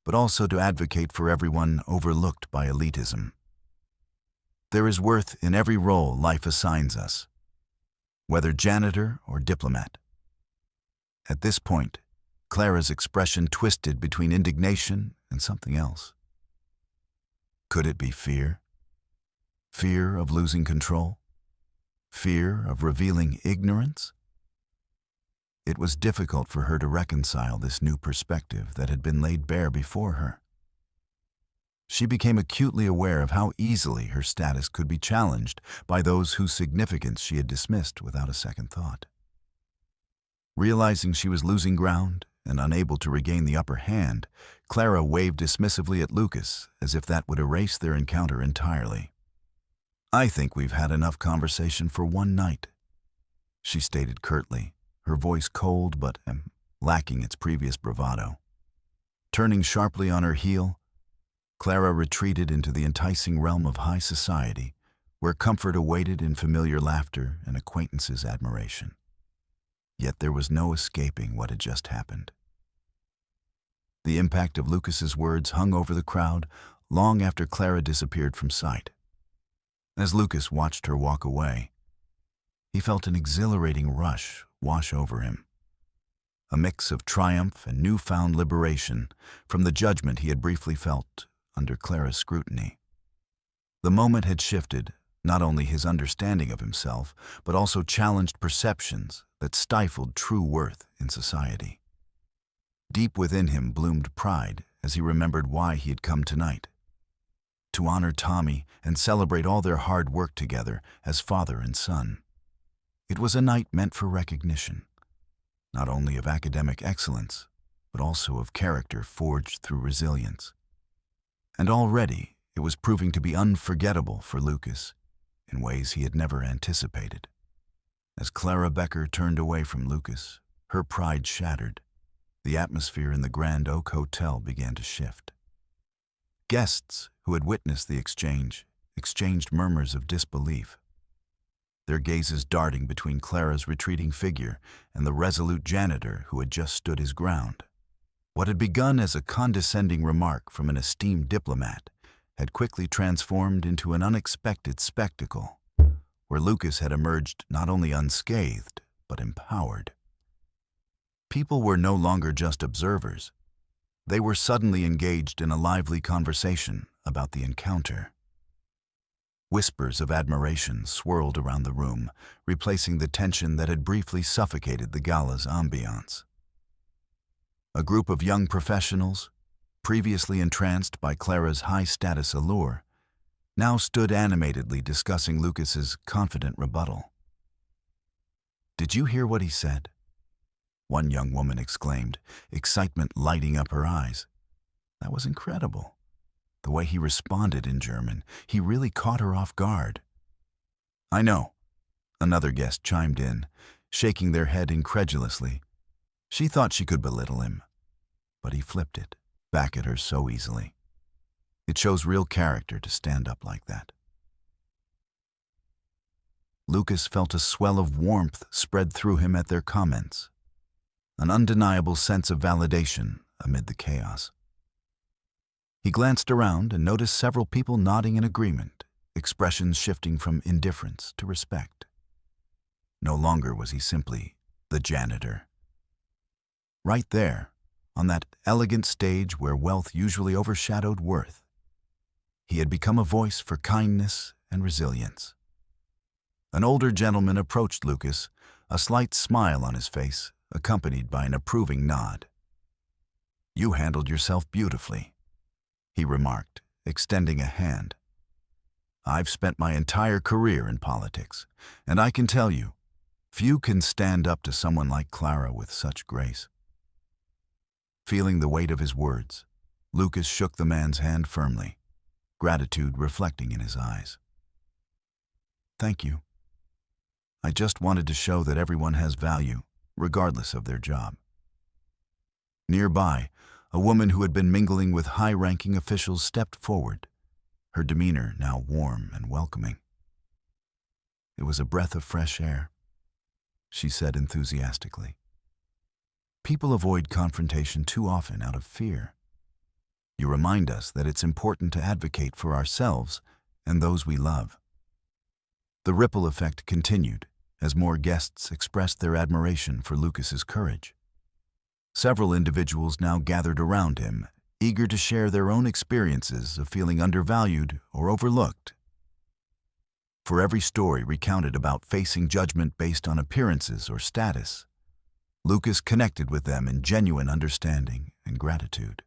but also to advocate for everyone overlooked by elitism. "There is worth in every role life assigns us, whether janitor or diplomat." At this point, Clara's expression twisted between indignation and something else. Could it be fear? Fear of losing control? Fear of revealing ignorance? It was difficult for her to reconcile this new perspective that had been laid bare before her. She became acutely aware of how easily her status could be challenged by those whose significance she had dismissed without a second thought. Realizing she was losing ground and unable to regain the upper hand, Clara waved dismissively at Lucas as if that would erase their encounter entirely. "I think we've had enough conversation for one night," she stated curtly, her voice cold but lacking its previous bravado. Turning sharply on her heel, Clara retreated into the enticing realm of high society, where comfort awaited in familiar laughter and acquaintances' admiration. Yet there was no escaping what had just happened. The impact of Lucas's words hung over the crowd long after Clara disappeared from sight. As Lucas watched her walk away, he felt an exhilarating rush wash over him, a mix of triumph and newfound liberation from the judgment he had briefly felt under Clara's scrutiny. The moment had shifted not only his understanding of himself, but also challenged perceptions that stifled true worth in society. Deep within him bloomed pride as he remembered why he had come tonight: to honor Tommy and celebrate all their hard work together as father and son. It was a night meant for recognition, not only of academic excellence, but also of character forged through resilience. And already it was proving to be unforgettable for Lucas in ways he had never anticipated. As Clara Becker turned away from Lucas, her pride shattered. The atmosphere in the Grand Oak Hotel began to shift. Guests who had witnessed the exchange exchanged murmurs of disbelief, their gazes darting between Clara's retreating figure and the resolute janitor who had just stood his ground. What had begun as a condescending remark from an esteemed diplomat had quickly transformed into an unexpected spectacle, where Lucas had emerged not only unscathed, but empowered. People were no longer just observers. They were suddenly engaged in a lively conversation about the encounter. Whispers of admiration swirled around the room, replacing the tension that had briefly suffocated the gala's ambiance. A group of young professionals, previously entranced by Clara's high-status allure, now stood animatedly discussing Lucas's confident rebuttal. "Did you hear what he said?" one young woman exclaimed, excitement lighting up her eyes. "That was incredible. The way he responded in German, he really caught her off guard." "I know," another guest chimed in, shaking their head incredulously. She thought she could belittle him, but he flipped it back at her so easily. It shows real character to stand up like that. Lucas felt a swell of warmth spread through him at their comments, an undeniable sense of validation amid the chaos. He glanced around and noticed several people nodding in agreement, expressions shifting from indifference to respect. No longer was he simply the janitor. Right there, on that elegant stage where wealth usually overshadowed worth, he had become a voice for kindness and resilience. An older gentleman approached Lucas, a slight smile on his face, accompanied by an approving nod. "You handled yourself beautifully," he remarked, extending a hand. "I've spent my entire career in politics, and I can tell you, few can stand up to someone like Clara with such grace." Feeling the weight of his words, Lucas shook the man's hand firmly, gratitude reflecting in his eyes. "Thank you. I just wanted to show that everyone has value, regardless of their job." Nearby, a woman who had been mingling with high-ranking officials stepped forward, her demeanor now warm and welcoming. "It was a breath of fresh air," she said enthusiastically. "People avoid confrontation too often out of fear. You remind us that it's important to advocate for ourselves and those we love." The ripple effect continued as more guests expressed their admiration for Lucas's courage. Several individuals now gathered around him, eager to share their own experiences of feeling undervalued or overlooked. For every story recounted about facing judgment based on appearances or status, Lucas connected with them in genuine understanding and gratitude.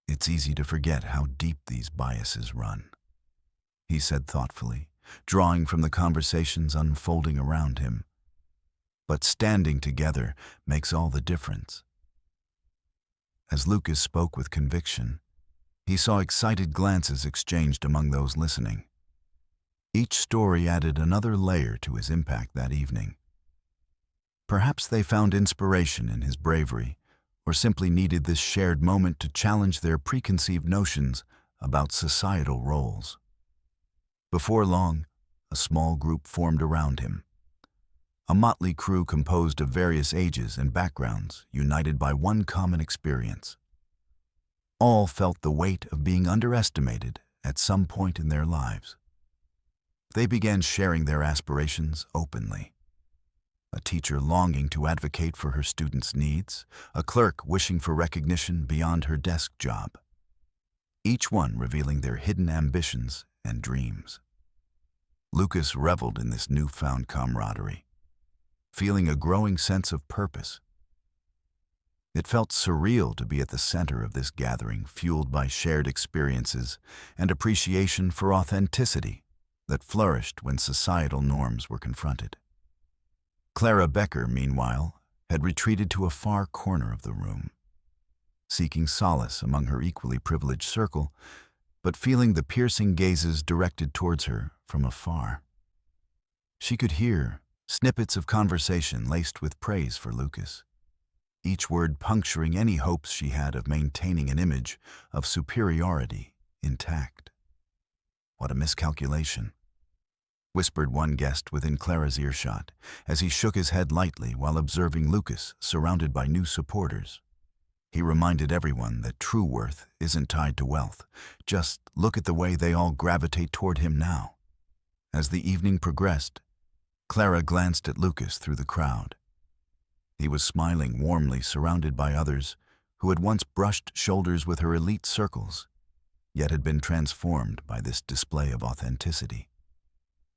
"It's easy to forget how deep these biases run," he said thoughtfully, drawing from the conversations unfolding around him. but standing together makes all the difference. As Lucas spoke with conviction, he saw excited glances exchanged among those listening. Each story added another layer to his impact that evening. Perhaps they found inspiration in his bravery, or simply needed this shared moment to challenge their preconceived notions about societal roles. Before long, a small group formed around him. A motley crew composed of various ages and backgrounds, united by one common experience. All felt the weight of being underestimated at some point in their lives. They began sharing their aspirations openly. A teacher longing to advocate for her students' needs, a clerk wishing for recognition beyond her desk job. Each one revealing their hidden ambitions and dreams. Lucas reveled in this newfound camaraderie, feeling a growing sense of purpose. It felt surreal to be at the center of this gathering, fueled by shared experiences and appreciation for authenticity that flourished when societal norms were confronted. Clara Becker, meanwhile, had retreated to a far corner of the room, seeking solace among her equally privileged circle, but feeling the piercing gazes directed towards her from afar. She could hear snippets of conversation laced with praise for Lucas, each word puncturing any hopes she had of maintaining an image of superiority intact. What a miscalculation, whispered one guest within Clara's earshot, as he shook his head lightly while observing Lucas surrounded by new supporters. He reminded everyone that true worth isn't tied to wealth. Just look at the way they all gravitate toward him now. As the evening progressed, Clara glanced at Lucas through the crowd. He was smiling warmly, surrounded by others who had once brushed shoulders with her elite circles, yet had been transformed by this display of authenticity.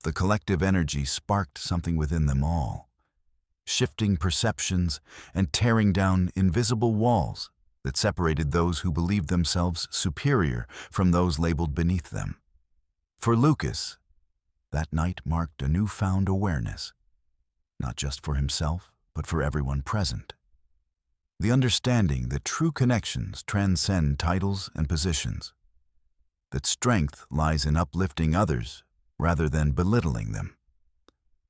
The collective energy sparked something within them all, shifting perceptions and tearing down invisible walls that separated those who believed themselves superior from those labeled beneath them. For Lucas, that night marked a newfound awareness, not just for himself, but for everyone present. The understanding that true connections transcend titles and positions, that strength lies in uplifting others rather than belittling them.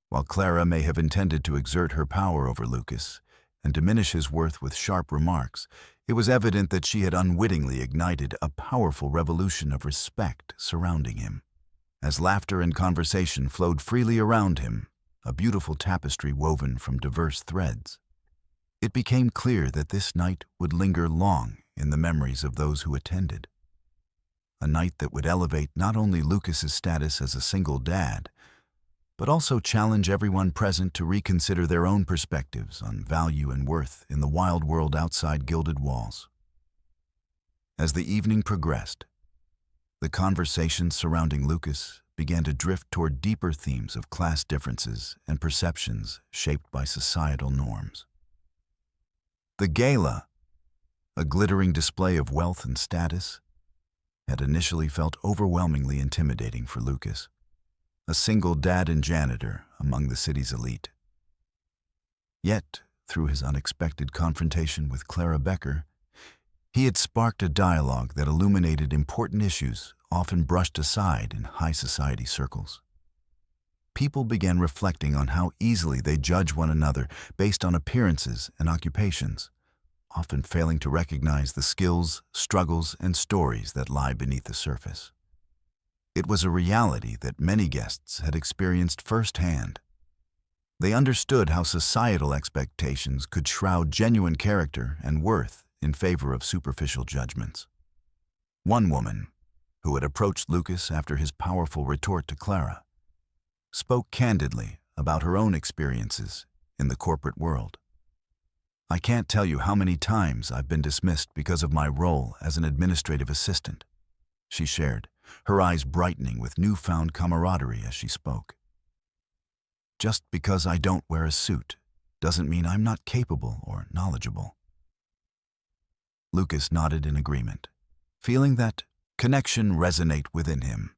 While Clara may have intended to exert her power over Lucas and diminish his worth with sharp remarks, it was evident that she had unwittingly ignited a powerful revolution of respect surrounding him. As laughter and conversation flowed freely around him, a beautiful tapestry woven from diverse threads, it became clear that this night would linger long in the memories of those who attended. A night that would elevate not only Lucas's status as a single dad, but also challenge everyone present to reconsider their own perspectives on value and worth in the wild world outside gilded walls. As the evening progressed, the conversations surrounding Lucas began to drift toward deeper themes of class differences and perceptions shaped by societal norms. The Gala, a glittering display of wealth and status, had initially felt overwhelmingly intimidating for Lucas, a single dad and janitor among the city's elite. Yet, through his unexpected confrontation with Clara Becker, he had sparked a dialogue that illuminated important issues often brushed aside in high society circles. People began reflecting on how easily they judge one another based on appearances and occupations, often failing to recognize the skills, struggles, and stories that lie beneath the surface. It was a reality that many guests had experienced firsthand. They understood how societal expectations could shroud genuine character and worth in favor of superficial judgments. One woman, who had approached Lucas after his powerful retort to Clara, spoke candidly about her own experiences in the corporate world. "I can't tell you how many times I've been dismissed because of my role as an administrative assistant," she shared, her eyes brightening with newfound camaraderie as she spoke. "Just because I don't wear a suit doesn't mean I'm not capable or knowledgeable." Lucas nodded in agreement, feeling that connection resonate within him.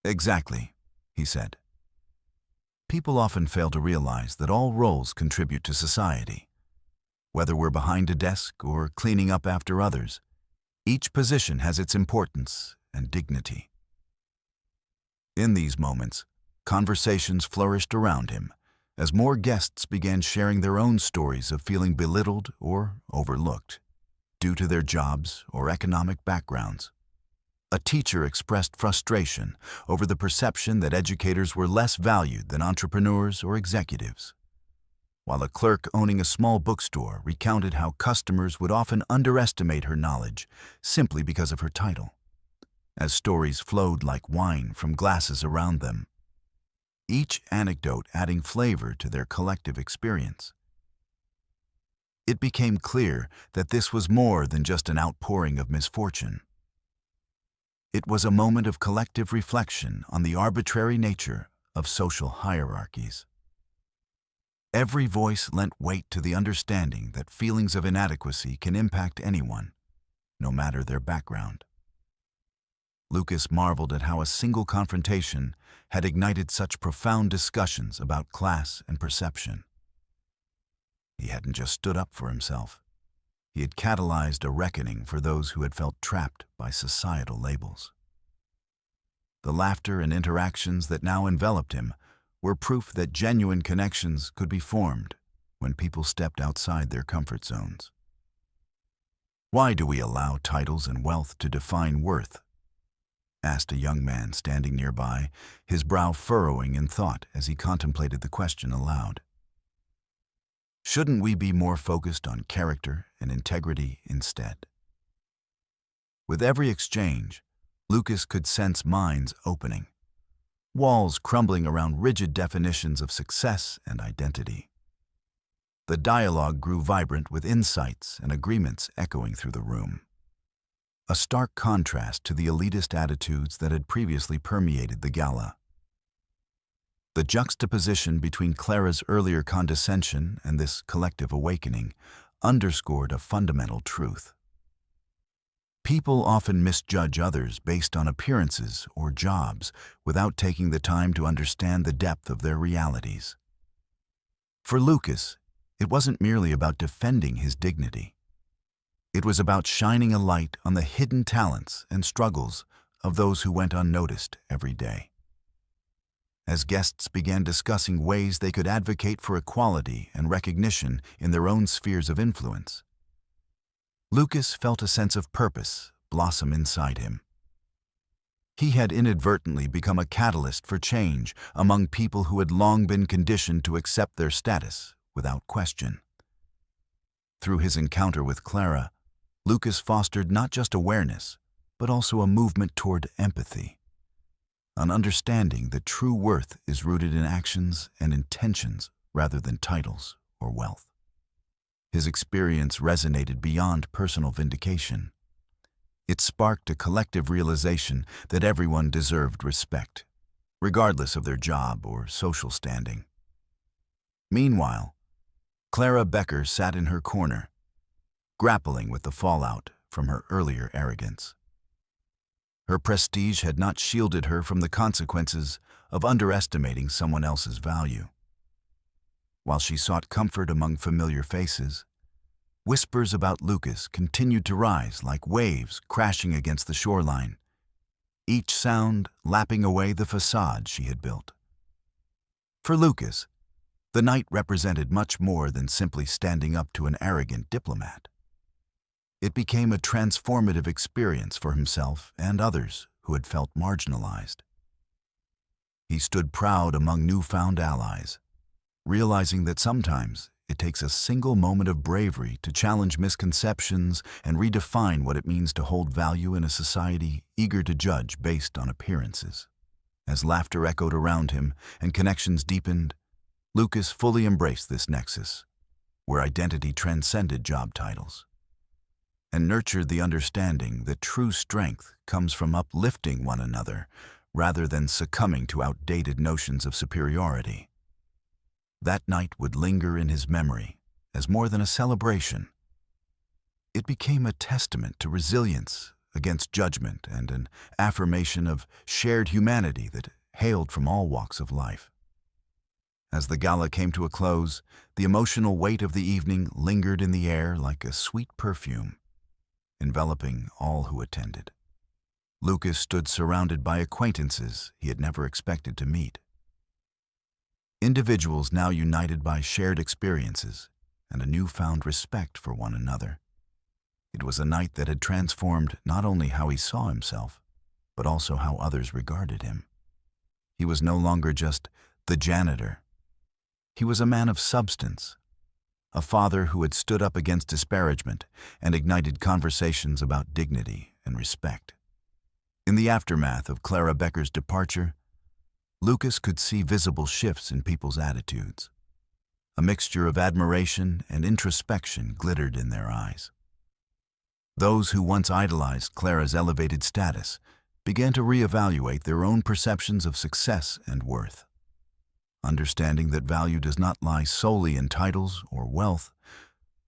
"Exactly," he said. People often fail to realize that all roles contribute to society. Whether we're behind a desk or cleaning up after others, each position has its importance and dignity. In these moments, conversations flourished around him as more guests began sharing their own stories of feeling belittled or overlooked due to their jobs or economic backgrounds. A teacher expressed frustration over the perception that educators were less valued than entrepreneurs or executives, while a clerk owning a small bookstore recounted how customers would often underestimate her knowledge simply because of her title. As stories flowed like wine from glasses around them, each anecdote adding flavor to their collective experience. It became clear that this was more than just an outpouring of misfortune. It was a moment of collective reflection on the arbitrary nature of social hierarchies. Every voice lent weight to the understanding that feelings of inadequacy can impact anyone, no matter their background. Lucas marveled at how a single confrontation had ignited such profound discussions about class and perception. He hadn't just stood up for himself. He had catalyzed a reckoning for those who had felt trapped by societal labels. The laughter and interactions that now enveloped him were proof that genuine connections could be formed when people stepped outside their comfort zones. Why do we allow titles and wealth to define worth? Asked a young man standing nearby, his brow furrowing in thought as he contemplated the question aloud. Shouldn't we be more focused on character and integrity instead? With every exchange, Lucas could sense minds opening, walls crumbling around rigid definitions of success and identity. The dialogue grew vibrant with insights and agreements echoing through the room, a stark contrast to the elitist attitudes that had previously permeated the gala. The juxtaposition between Clara's earlier condescension and this collective awakening underscored a fundamental truth. People often misjudge others based on appearances or jobs without taking the time to understand the depth of their realities. For Lucas, it wasn't merely about defending his dignity. It was about shining a light on the hidden talents and struggles of those who went unnoticed every day. As guests began discussing ways they could advocate for equality and recognition in their own spheres of influence, Lucas felt a sense of purpose blossom inside him. He had inadvertently become a catalyst for change among people who had long been conditioned to accept their status without question. Through his encounter with Clara, Lucas fostered not just awareness, but also a movement toward empathy, an understanding that true worth is rooted in actions and intentions rather than titles or wealth. His experience resonated beyond personal vindication. It sparked a collective realization that everyone deserved respect, regardless of their job or social standing. Meanwhile, Clara Becker sat in her corner, grappling with the fallout from her earlier arrogance. Her prestige had not shielded her from the consequences of underestimating someone else's value. While she sought comfort among familiar faces, whispers about Lucas continued to rise like waves crashing against the shoreline, each sound lapping away the facade she had built. For Lucas, the night represented much more than simply standing up to an arrogant diplomat. It became a transformative experience for himself and others who had felt marginalized. He stood proud among newfound allies, realizing that sometimes it takes a single moment of bravery to challenge misconceptions and redefine what it means to hold value in a society eager to judge based on appearances. As laughter echoed around him and connections deepened, Lucas fully embraced this nexus, where identity transcended job titles, and nurtured the understanding that true strength comes from uplifting one another rather than succumbing to outdated notions of superiority. That night would linger in his memory as more than a celebration. It became a testament to resilience against judgment and an affirmation of shared humanity that hailed from all walks of life. As the gala came to a close, the emotional weight of the evening lingered in the air like a sweet perfume, enveloping all who attended. Lucas stood surrounded by acquaintances he had never expected to meet. Individuals now united by shared experiences and a newfound respect for one another. It was a night that had transformed not only how he saw himself, but also how others regarded him. He was no longer just the janitor. He was a man of substance, a father who had stood up against disparagement and ignited conversations about dignity and respect. In the aftermath of Clara Becker's departure, Lucas could see visible shifts in people's attitudes. A mixture of admiration and introspection glittered in their eyes. Those who once idolized Clara's elevated status began to reevaluate their own perceptions of success and worth. Understanding that value does not lie solely in titles or wealth,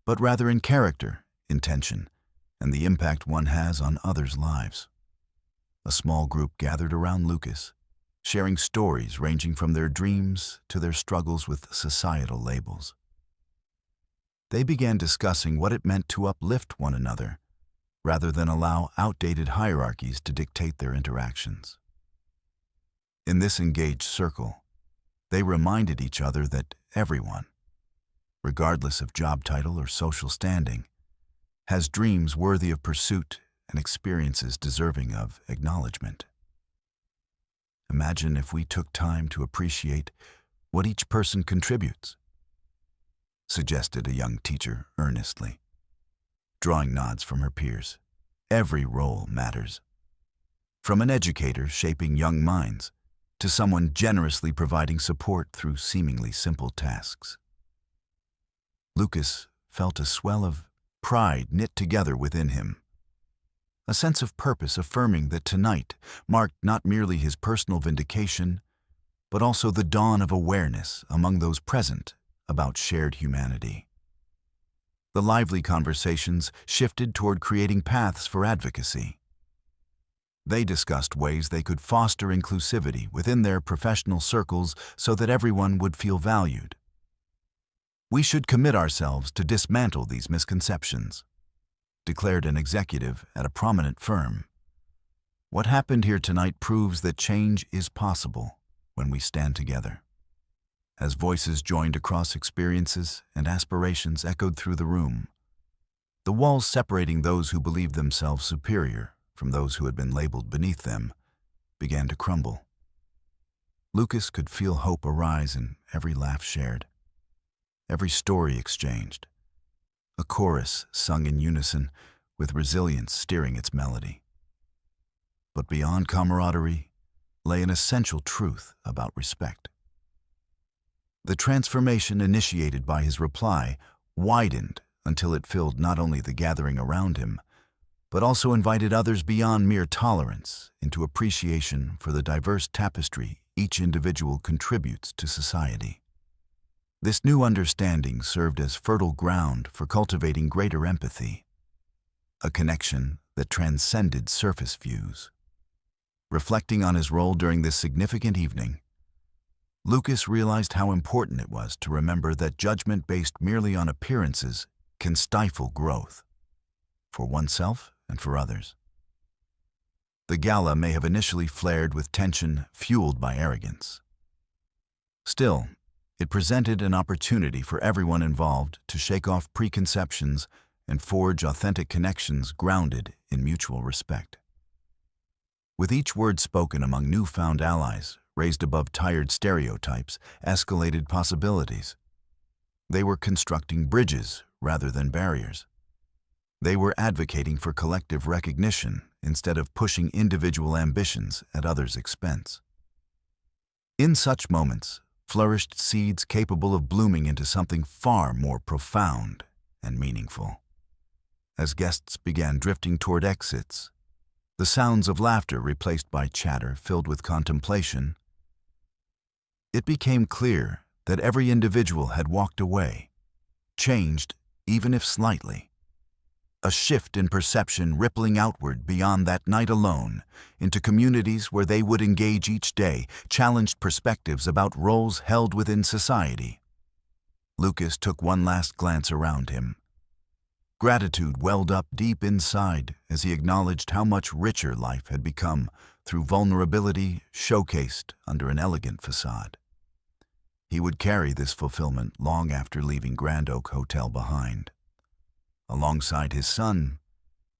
but rather in character, intention, and the impact one has on others' lives. A small group gathered around Lucas, sharing stories ranging from their dreams to their struggles with societal labels. They began discussing what it meant to uplift one another, rather than allow outdated hierarchies to dictate their interactions. In this engaged circle, they reminded each other that everyone, regardless of job title or social standing, has dreams worthy of pursuit and experiences deserving of acknowledgement. Imagine if we took time to appreciate what each person contributes, suggested a young teacher earnestly, drawing nods from her peers. Every role matters. From an educator shaping young minds to someone generously providing support through seemingly simple tasks. Lucas felt a swell of pride knit together within him, a sense of purpose affirming that tonight marked not merely his personal vindication, but also the dawn of awareness among those present about shared humanity. The lively conversations shifted toward creating paths for advocacy. They discussed ways they could foster inclusivity within their professional circles so that everyone would feel valued. "We should commit ourselves to dismantle these misconceptions," declared an executive at a prominent firm. "What happened here tonight proves that change is possible when we stand together." As voices joined across experiences and aspirations echoed through the room, the walls separating those who believed themselves superior from those who had been labeled beneath them began to crumble. Lucas could feel hope arise in every laugh shared, every story exchanged, a chorus sung in unison with resilience steering its melody. But beyond camaraderie lay an essential truth about respect. The transformation initiated by his reply widened until it filled not only the gathering around him, but also invited others beyond mere tolerance into appreciation for the diverse tapestry each individual contributes to society. This new understanding served as fertile ground for cultivating greater empathy, a connection that transcended surface views. Reflecting on his role during this significant evening, Lucas realized how important it was to remember that judgment based merely on appearances can stifle growth, for oneself and for others. The gala may have initially flared with tension fueled by arrogance. Still, it presented an opportunity for everyone involved to shake off preconceptions and forge authentic connections grounded in mutual respect. With each word spoken among newfound allies, raised above tired stereotypes, escalated possibilities. They were constructing bridges rather than barriers. They were advocating for collective recognition instead of pushing individual ambitions at others' expense. In such moments, flourished seeds capable of blooming into something far more profound and meaningful. As guests began drifting toward exits, the sounds of laughter replaced by chatter filled with contemplation, it became clear that every individual had walked away, changed even if slightly. a shift in perception rippling outward beyond that night alone, into communities where they would engage each day, challenged perspectives about roles held within society. Lucas took one last glance around him. Gratitude welled up deep inside as he acknowledged how much richer life had become through vulnerability showcased under an elegant facade. He would carry this fulfillment long after leaving Grand Oak Hotel behind. Alongside his son,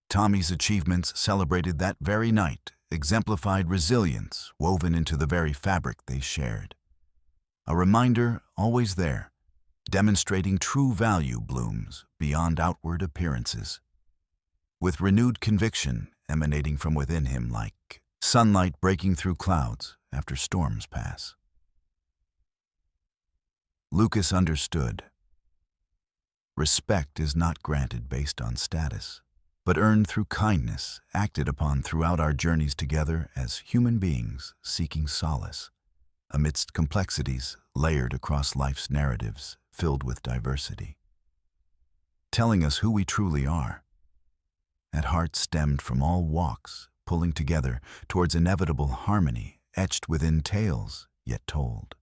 Tommy's achievements celebrated that very night exemplified resilience woven into the very fabric they shared. A reminder always there, demonstrating true value blooms beyond outward appearances, with renewed conviction emanating from within him like sunlight breaking through clouds after storms pass. Lucas understood. Respect is not granted based on status, but earned through kindness, acted upon throughout our journeys together as human beings seeking solace, amidst complexities layered across life's narratives filled with diversity. Telling us who we truly are. At heart stemmed from all walks, pulling together towards inevitable harmony etched within tales yet told.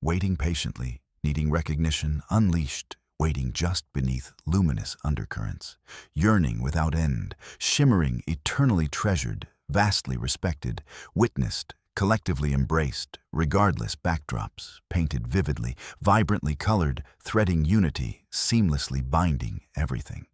Waiting patiently, needing recognition unleashed, waiting just beneath luminous undercurrents, yearning without end, shimmering, eternally treasured, vastly respected, witnessed, collectively embraced, regardless backdrops, painted vividly, vibrantly colored, threading unity, seamlessly binding everything.